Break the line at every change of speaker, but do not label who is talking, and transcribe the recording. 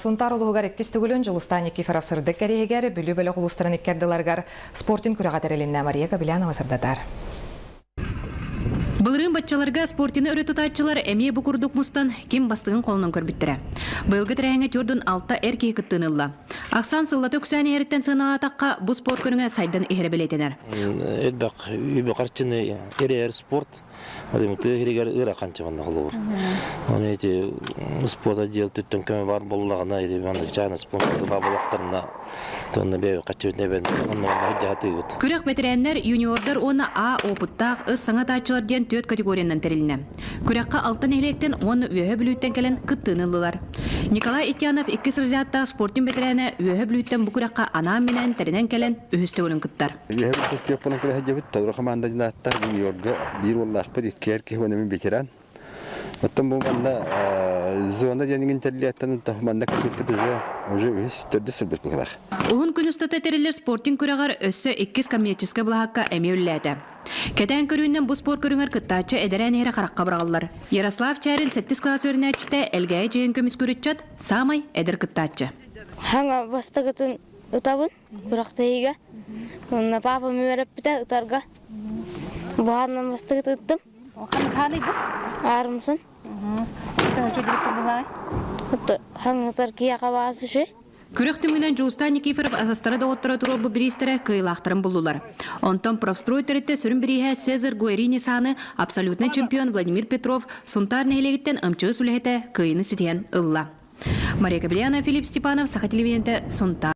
Сунтар улугар эккистигулен жылустан Никифоров сырдык кәрегер, бүлі-бүлі құлыстырын иккерділаргар спортин күріға тәрелінна Мария Кабилянова сырдатар.
Былырын батчаларга спортины өрөтутатчылар әме бұқұрдық мұстан кем бастығын қолының көрбіттірі. Бұлғы тірәңі түрдің алта әркей күттінылла. Ақсан сыллаты күсәне әріттен сынала таққа бұл спорт күніңі сайдан ехері білетенер.
Әлбәқ, үйбі қарчыны әрі спорт, әлемікті әрігер ұра қанчы банда қолы бұр. Оны әйте спорт әдел түттен көмі бар болағына, жаңы спорты бар болақтарына, тұғына бәйі қатшы өтіне бән, онына өйді хаты өт.
Күрек бәтірәнлер юниордар оны А опыттақ ұс саңа тачылар ден төт категориянан тәріліне. Күрекқа алтын електен оны өйі білуттен кәлін күттінылылар. Николай Итянов 2 сырзияттағы спортин бәтірәні өйі білуттен бұл күрекқа анам менен тәрінен кәлін өйісті өлін күттар.
Оттан бұл манда зона денеген тәлілеттен манда кәлбетпет уже өйісттерді сүрбет бұлғылар.
Уғын күн ұстата тәрелер спортин күрегар өссі 2 коммерческі бұлғаққа әме өліләді. Кәтән көруінен бұл спорт көріңер күттачы әдәрән әрі қараққа бұрағылар. Ярослав Чарин 7 класс өріне әчіті әлгәй жейін көміз көрітчат, самай әдір күттачы.
Хаңа бастығытын ұтабын, бұрақты ейге. Онына папамы өріп біті ұтарға. Бұғаннан бастығыт ұттым.
Қаны бұл?
Арымсын. Хаңытар кияға басы ше.
Күрек түмінен Жуыстан Никифоров асастары да оттыра тұру бұл бірістері кыйлақтырын бұлылар. Онтан профстрой тәрітті сүрін біріге Цезар Гуэрини саны абсолютный чемпион Владимир Петров сұнтар нәйлегіттен ұмчығы сүліхеті кыйыны сетен ұлла. Мария Кабилянова, Филипп Степанов, Саха телевидениеті, Сунтар.